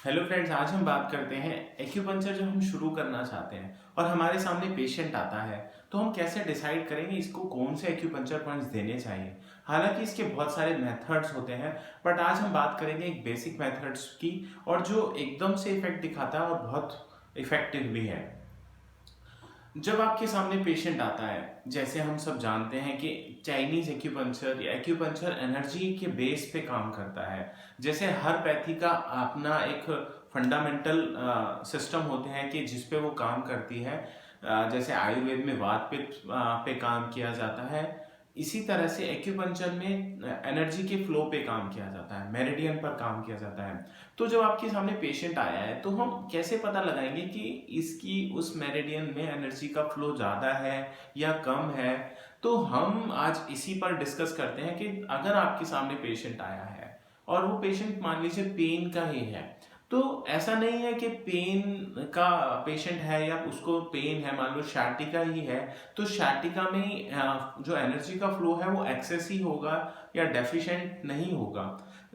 Hello friends, आज हम बात करते हैं एक्यूपंक्चर जब हम शुरू करना चाहते हैं और हमारे सामने पेशेंट आता है तो हम कैसे डिसाइड करेंगे इसको कौन से एक्यूपंक्चर पॉइंट्स देने चाहिए। हालांकि इसके बहुत सारे मेथड्स होते हैं, बट आज हम बात करेंगे एक बेसिक मेथड्स की और जो एकदम से इफेक्ट दिखाता है और बहुत इफेक्टिव भी है। जब आपके सामने पेशेंट आता है, जैसे हम सब जानते हैं कि चाइनीज एक्यूपंक्चर या एक्यूपंक्चर एनर्जी के बेस पे काम करता है। जैसे हर पैथी का अपना एक फंडामेंटल सिस्टम होते हैं कि जिस पे वो काम करती है। जैसे आयुर्वेद में वात पित्त पे काम किया जाता है, इसी तरह से एक्यूपंक्चर में एनर्जी के फ्लो पे काम किया जाता है, मेरिडियन पर काम किया जाता है। तो जब आपके सामने पेशेंट आया है तो हम कैसे पता लगाएंगे कि इसकी उस मेरिडियन में एनर्जी का फ्लो ज़्यादा है या कम है। तो हम आज इसी पर डिस्कस करते हैं कि अगर आपके सामने पेशेंट आया है और वो पेशेंट मान लीजिए पेन का ही है, तो ऐसा नहीं है कि पेन का पेशेंट है या उसको पेन है, मान लो sciatica ही है, तो sciatica में जो एनर्जी का फ्लो है वो एक्सेस ही होगा या डेफिशिएंट नहीं होगा।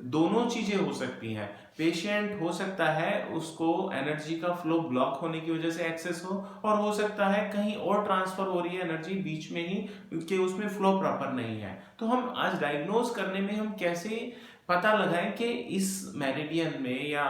दोनों चीजें हो सकती हैं। पेशेंट हो सकता है उसको एनर्जी का फ्लो ब्लॉक होने की वजह से एक्सेस हो, और हो सकता है कहीं और ट्रांसफर हो रही है एनर्जी बीच में ही कि उसमें फ्लो प्रॉपर नहीं है। तो हम आज डायग्नोज करने में हम कैसे पता लगाएं कि इस मेरिडियन में या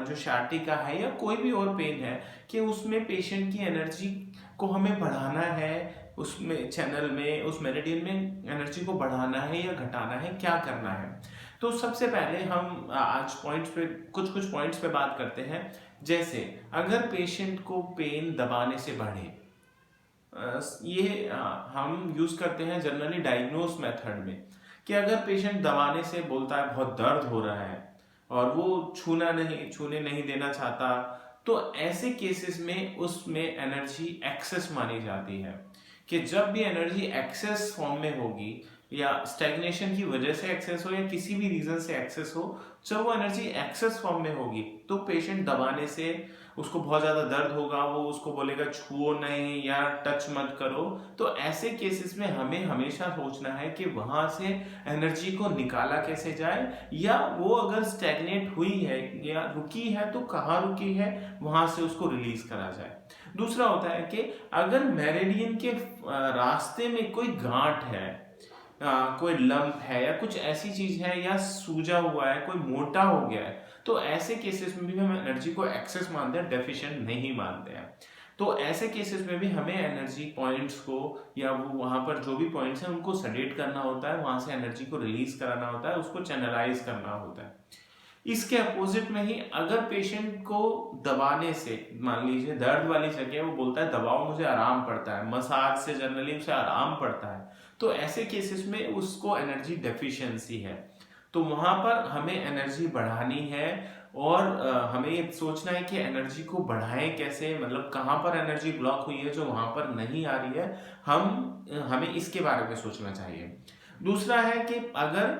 जो sciatica है या कोई भी और पेन है कि उसमें पेशेंट की एनर्जी को हमें बढ़ाना है, उसमें चैनल में उस मेरिडियन में एनर्जी को बढ़ाना है या घटाना है, क्या करना है। तो सबसे पहले हम आज पॉइंट्स पे कुछ कुछ पॉइंट्स पे बात करते हैं। जैसे अगर पेशेंट को पेन दबाने से बढ़े, ये हम यूज करते हैं जनरली डायग्नोस मेथड में, कि अगर पेशेंट दबाने से बोलता है बहुत दर्द हो रहा है और वो छूने नहीं देना चाहता, तो ऐसे केसेस में उसमें एनर्जी एक्सेस मानी जाती है। कि जब भी एनर्जी एक्सेस फॉर्म में होगी या स्टैग्नेशन की वजह से एक्सेस हो या किसी भी रीजन से एक्सेस हो, जब वो एनर्जी एक्सेस फॉर्म में होगी तो पेशेंट दबाने से उसको बहुत ज़्यादा दर्द होगा, वो उसको बोलेगा छुओ नहीं या टच मत करो। तो ऐसे केसेस में हमें हमेशा सोचना है कि वहाँ से एनर्जी को निकाला कैसे जाए, या वो अगर स्टैग्नेट हुई है या रुकी है तो कहाँ रुकी है, वहाँ से उसको रिलीज करा जाए। दूसरा होता है कि अगर मेरिडियन के रास्ते में कोई गांठ है, कोई लंप है या कुछ ऐसी चीज है या सूजा हुआ है, कोई मोटा हो गया है, तो ऐसे केसेस में भी हम एनर्जी को एक्सेस मानते हैं, डेफिशिएंट नहीं मानते हैं। तो ऐसे केसेस में भी हमें एनर्जी पॉइंट्स को या वो वहां पर जो भी पॉइंट्स हैं उनको सेडेट करना होता है, वहां से एनर्जी को रिलीज कराना होता है, उसको चैनलाइज करना होता है। इसके अपोजिट में ही अगर पेशेंट को दबाने से, मान लीजिए दर्द वाली जगह वो बोलता है दबाओ मुझे आराम पड़ता है, मसाज से जनरली उसे आराम पड़ता है, तो ऐसे केसेस में उसको एनर्जी डेफिशिएंसी है। तो वहां पर हमें एनर्जी बढ़ानी है और हमें ये सोचना है कि एनर्जी को बढ़ाएं कैसे, मतलब कहाँ पर एनर्जी ब्लॉक हुई है जो वहां पर नहीं आ रही है, हमें इसके बारे में सोचना चाहिए। दूसरा है कि अगर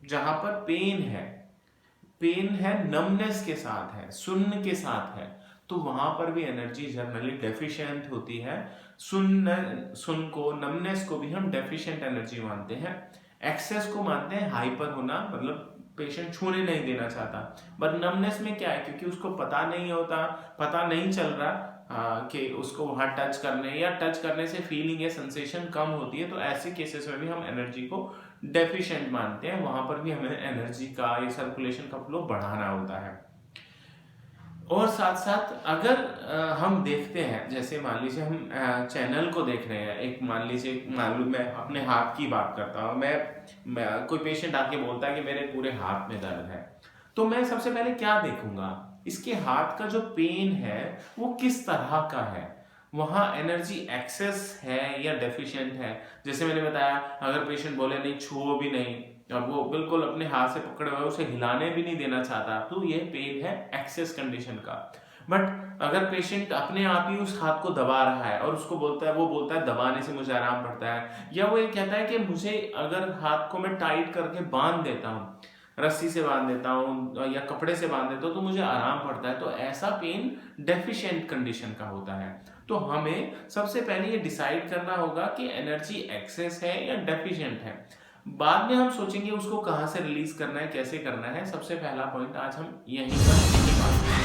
जहां पर पेन है नमनेस के साथ है, सुन्न के साथ है, तो वहां पर भी एनर्जी जनरली डेफिशिएंट होती है। सुन को, नमनेस को भी हम डेफिशिएंट एनर्जी मानते हैं। एक्सेस को मानते हैं हाइपर होना, मतलब पेशेंट छूने नहीं देना चाहता। पर नमनेस में क्या है, क्योंकि उसको पता नहीं होता, पता नहीं चल रहा कि उसको वहां टच करने या टच करने से फीलिंग या सेंसेशन कम होती है, तो ऐसे केसेस में भी हम एनर्जी को डेफिशिएंट मानते हैं। वहां पर भी हमें एनर्जी का या सर्कुलेशन का फ्लो बढ़ाना होता है। और साथ साथ अगर हम देखते हैं, जैसे मान लीजिए हम चैनल को देख रहे हैं, एक मान लीजिए, मान लो मैं अपने हाथ की बात करता हूँ, मैं कोई पेशेंट आके बोलता है कि मेरे पूरे हाथ में दर्द है, तो मैं सबसे पहले क्या देखूंगा, इसके हाथ का जो पेन है वो किस तरह का है, वहाँ एनर्जी एक्सेस है या डेफिशिएंट है। जैसे मैंने बताया, अगर पेशेंट बोले नहीं छुओ भी नहीं और वो बिल्कुल अपने हाथ से पकड़े हुए उसे हिलाने भी नहीं देना चाहता, तो ये पेन है एक्सेस कंडीशन का। बट अगर पेशेंट अपने आप ही उस हाथ को दबा रहा है और उसको बोलता है, वो बोलता है दबाने से मुझे आराम पड़ता है, या वो ये कहता है कि मुझे अगर हाथ को मैं टाइट करके बांध देता हूँ, रस्सी से बांध देता हूँ या कपड़े से बांध देता हूँ तो मुझे आराम पड़ता है, तो ऐसा पेन डेफिशिएंट कंडीशन का होता है। तो हमें सबसे पहले ये डिसाइड करना होगा कि एनर्जी एक्सेस है या डेफिशिएंट है। बाद में हम सोचेंगे उसको कहाँ से रिलीज करना है, कैसे करना है। सबसे पहला पॉइंट आज हम यहीं पर यही बात करेंगे।